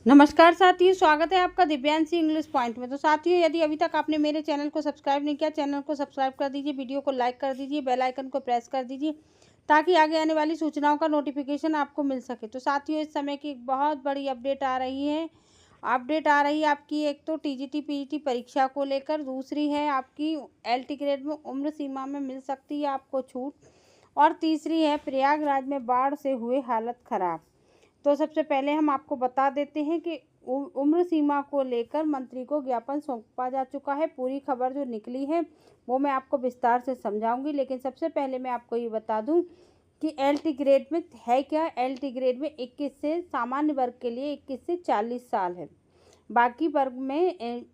नमस्कार साथियों, स्वागत है आपका दिव्यांशी इंग्लिश पॉइंट में। तो साथियों, यदि अभी तक आपने मेरे चैनल को सब्सक्राइब नहीं किया, चैनल को सब्सक्राइब कर दीजिए, वीडियो को लाइक कर दीजिए, बेल आइकन को प्रेस कर दीजिए ताकि आगे आने वाली सूचनाओं का नोटिफिकेशन आपको मिल सके। तो साथियों, इस समय की एक बहुत बड़ी अपडेट आ रही है। आपकी एक तो टीजीटी पीजीटी परीक्षा को लेकर, दूसरी है आपकी एलटी ग्रेड में उम्र सीमा में मिल सकती है आपको छूट, और तीसरी है प्रयागराज में बाढ़ से हुए हालत खराब। तो सबसे पहले हम आपको बता देते हैं कि उम्र सीमा को लेकर मंत्री को ज्ञापन सौंपा जा चुका है। पूरी खबर जो निकली है वो मैं आपको विस्तार से समझाऊंगी, लेकिन सबसे पहले मैं आपको ये बता दूं कि एलटी ग्रेड में है क्या। एलटी ग्रेड में 21 से सामान्य वर्ग के लिए 21 से 40 साल है। बाकी वर्ग में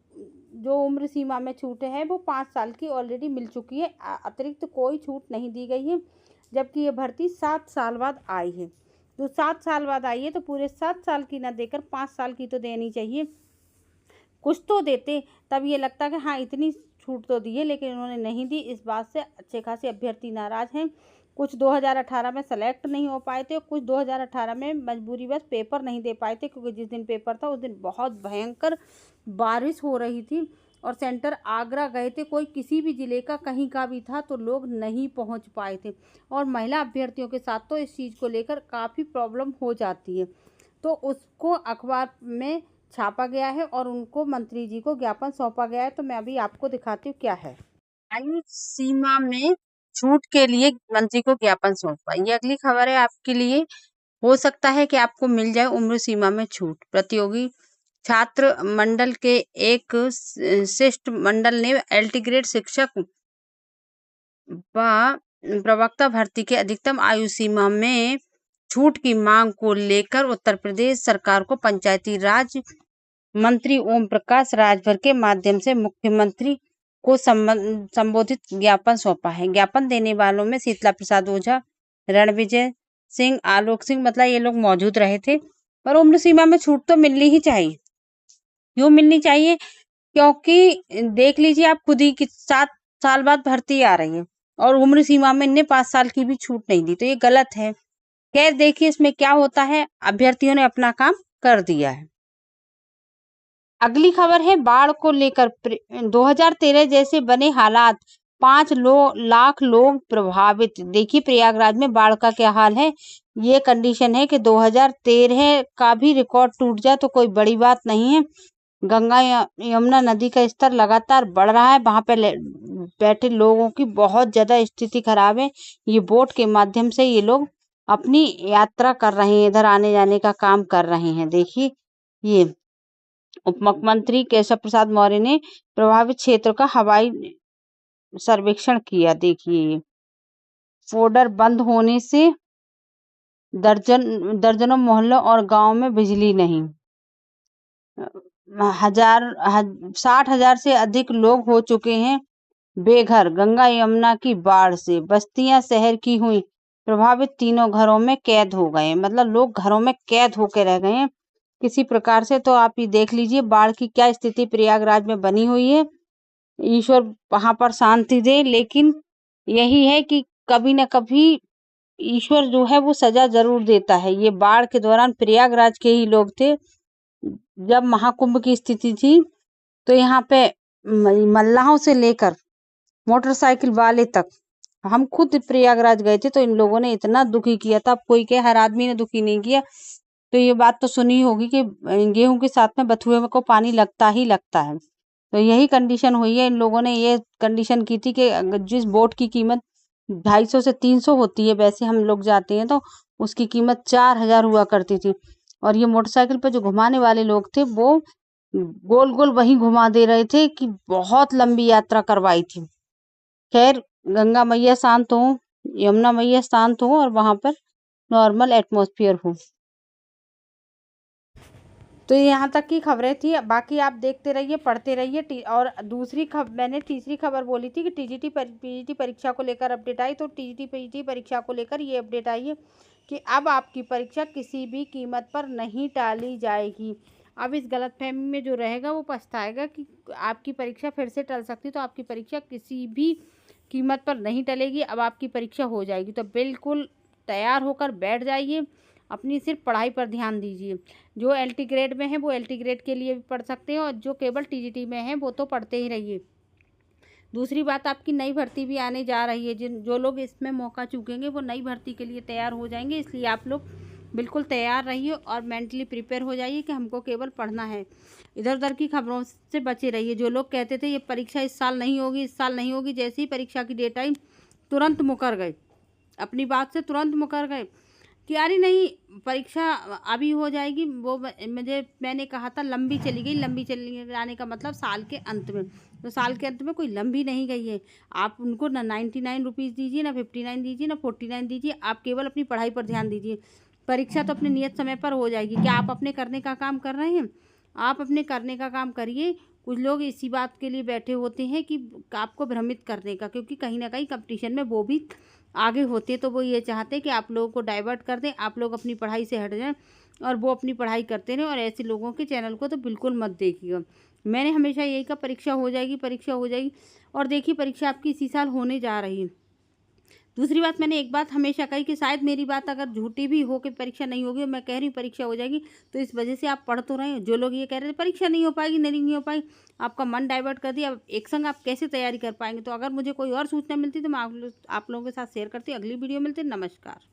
जो उम्र सीमा में छूट है वो 5 साल की ऑलरेडी मिल चुकी है। अतिरिक्त कोई छूट नहीं दी गई है, जबकि ये भर्ती 7 साल बाद आई है। जो 7 साल बाद आई है तो पूरे 7 साल की ना देकर 5 साल की तो देनी चाहिए। कुछ तो देते, तब ये लगता कि हाँ इतनी छूट तो दी है, लेकिन उन्होंने नहीं दी। इस बात से अच्छे खासे अभ्यर्थी नाराज हैं। कुछ 2018 में सेलेक्ट नहीं हो पाए थे, कुछ 2018 में मजबूरी बस पेपर नहीं दे पाए थे, क्योंकि जिस दिन पेपर था उस दिन बहुत भयंकर बारिश हो रही थी और सेंटर आगरा गए थे। कोई किसी भी ज़िले का कहीं का भी था तो लोग नहीं पहुंच पाए थे, और महिला अभ्यर्थियों के साथ तो इस चीज़ को लेकर काफ़ी प्रॉब्लम हो जाती है। तो उसको अखबार में छापा गया है और उनको मंत्री जी को ज्ञापन सौंपा गया है। तो मैं अभी आपको दिखाती हूँ क्या है। आयु सीमा में छूट के लिए मंत्री को ज्ञापन सौंपा, ये अगली खबर है आपके लिए। हो सकता है कि आपको मिल जाए उम्र सीमा में छूट। प्रतियोगी छात्र मंडल के एक शिष्ट मंडल ने एलटी ग्रेड शिक्षक व प्रवक्ता भर्ती के अधिकतम आयु सीमा में छूट की मांग को लेकर उत्तर प्रदेश सरकार को पंचायती राज मंत्री ओम प्रकाश राजभर के माध्यम से मुख्यमंत्री को संबोधित ज्ञापन सौंपा है। ज्ञापन देने वालों में शीतला प्रसाद ओझा, रणविजय सिंह, आलोक सिंह, मतलब ये लोग मौजूद रहे थे। पर उम्र सीमा में छूट तो मिलनी ही चाहिए। क्यों मिलनी चाहिए? क्योंकि देख लीजिए आप खुद ही कि 7 साल बाद भर्ती आ रही है और उम्र सीमा में इन्हें 5 साल की भी छूट नहीं दी, तो ये गलत है। खैर देखिए इसमें क्या होता है, अभ्यर्थियों ने अपना काम कर दिया है। अगली खबर है बाढ़ को लेकर 2013 जैसे बने हालात, 5 लाख लोग प्रभावित। देखिए प्रयागराज में बाढ़ का क्या हाल है। ये कंडीशन है कि 2013 का भी रिकॉर्ड टूट जाए तो कोई बड़ी बात नहीं है। गंगा यमुना नदी का स्तर लगातार बढ़ रहा है। वहां पे बैठे लोगों की बहुत ज्यादा स्थिति खराब है। ये बोट के माध्यम से ये लोग अपनी यात्रा कर रहे हैं, इधर आने जाने का काम कर रहे हैं। देखिए ये उप मुख्यमंत्री केशव प्रसाद मौर्य ने प्रभावित क्षेत्र का हवाई सर्वेक्षण किया। देखिए फोल्डर बंद होने से दर्जनों मोहल्लों और गांव में बिजली नहीं। 60,000 से अधिक लोग हो चुके हैं बेघर गंगा यमुना की बाढ़ से। बस्तियां शहर की हुई प्रभावित, तीनों घरों में कैद हो गए। मतलब लोग घरों में कैद होकर रह गए हैं किसी प्रकार से। तो आप ये देख लीजिए बाढ़ की क्या स्थिति प्रयागराज में बनी हुई है। ईश्वर वहां पर शांति दे, लेकिन यही है कि कभी न कभी ईश्वर जो है वो सजा जरूर देता है। ये बाढ़ के दौरान प्रयागराज के ही लोग थे, जब महाकुंभ की स्थिति थी तो यहाँ पे मल्लाहों से लेकर मोटरसाइकिल वाले तक, हम खुद प्रयागराज गए थे तो इन लोगों ने इतना दुखी किया था। कोई के हर आदमी ने दुखी नहीं किया। तो ये बात तो सुनी होगी कि गेहूं के साथ में बथुए को पानी लगता ही लगता है। तो यही कंडीशन हुई है। इन लोगों ने ये कंडीशन की थी कि जिस बोट की कीमत 250 से 300 होती है, वैसे हम लोग जाते हैं तो उसकी कीमत 4,000 हुआ करती थी। और ये मोटरसाइकिल पर जो घुमाने वाले लोग थे वो गोल गोल वहीं घुमा दे रहे थे कि बहुत लंबी यात्रा करवाई थी। खैर गंगा मैया शांत हो, यमुना मैया शांत हो और वहां पर नॉर्मल एटमॉस्फेयर हो। तो यहाँ तक की खबरें थी। बाकी आप देखते रहिए, पढ़ते रहिए। और दूसरी खबर मैंने तीसरी खबर बोली थी कि टीजीटी पीजीटी परीक्षा को लेकर अपडेट आई, तो टीजीटी पीजीटी परीक्षा को लेकर ये अपडेट आई है कि अब आपकी परीक्षा किसी भी कीमत पर नहीं टाली जाएगी। अब इस गलतफहमी में जो रहेगा वो पछताएगा कि आपकी परीक्षा फिर से टल सकती, तो आपकी परीक्षा किसी भी कीमत पर नहीं टलेगी। अब आपकी परीक्षा हो जाएगी, तो बिल्कुल तैयार होकर बैठ जाइए। अपनी सिर्फ पढ़ाई पर ध्यान दीजिए। जो LT ग्रेड में है वो LT ग्रेड के लिए भी पढ़ सकते हैं, और जो केवल TGT में है वो तो पढ़ते ही रहिए। दूसरी बात, आपकी नई भर्ती भी आने जा रही है। जो लोग इसमें मौका चूकेंगे वो नई भर्ती के लिए तैयार हो जाएंगे, इसलिए आप लोग बिल्कुल तैयार रहिए और मेंटली प्रिपेयर हो जाइए कि हमको केवल पढ़ना है। इधर उधर की खबरों से बचे रहिए। जो लोग कहते थे ये परीक्षा इस साल नहीं होगी, इस साल नहीं होगी, जैसे ही परीक्षा की डेट आई तुरंत मुकर गए, अपनी बात से तुरंत मुकर गए कि अरे नहीं परीक्षा अभी हो जाएगी। वो मैंने कहा था लंबी चली गई। लंबी चली जाने का मतलब साल के अंत में, तो साल के अंत में कोई लंबी नहीं गई है। आप उनको ना 99 रुपीज़ दीजिए, ना 59 दीजिए, ना 49 दीजिए। आप केवल अपनी पढ़ाई पर ध्यान दीजिए। परीक्षा तो अपने नियत समय पर हो जाएगी। क्या आप अपने करने का काम कर रहे हैं? आप अपने करने का काम करिए। कुछ लोग इसी बात के लिए बैठे होते हैं कि आपको भ्रमित करने का, क्योंकि कहीं ना कहीं कंपटीशन में वो भी आगे होते, तो वो ये चाहते हैं कि आप लोगों को डाइवर्ट कर दें, आप लोग अपनी पढ़ाई से हट जाएं और वो अपनी पढ़ाई करते रहें। और ऐसे लोगों के चैनल को तो बिल्कुल मत देखिएगा। मैंने हमेशा यही कहा परीक्षा हो जाएगी, परीक्षा हो जाएगी, और देखिए परीक्षा आपकी इसी साल होने जा रही है। दूसरी बात, मैंने एक बात हमेशा कही कि शायद मेरी बात अगर झूठी भी हो कि परीक्षा नहीं होगी, मैं कह रही हूँ परीक्षा हो जाएगी, तो इस वजह से आप पढ़ तो रहे हैं। जो लोग ये कह रहे थे परीक्षा नहीं हो पाएगी, नहीं हो पाएगी, आपका मन डाइवर्ट कर दिया। अब एक संग आप कैसे तैयारी कर पाएंगे? तो अगर मुझे कोई और सूचना मिलती तो मैं आप लोगों के साथ शेयर करती। अगली वीडियो मिलती। नमस्कार।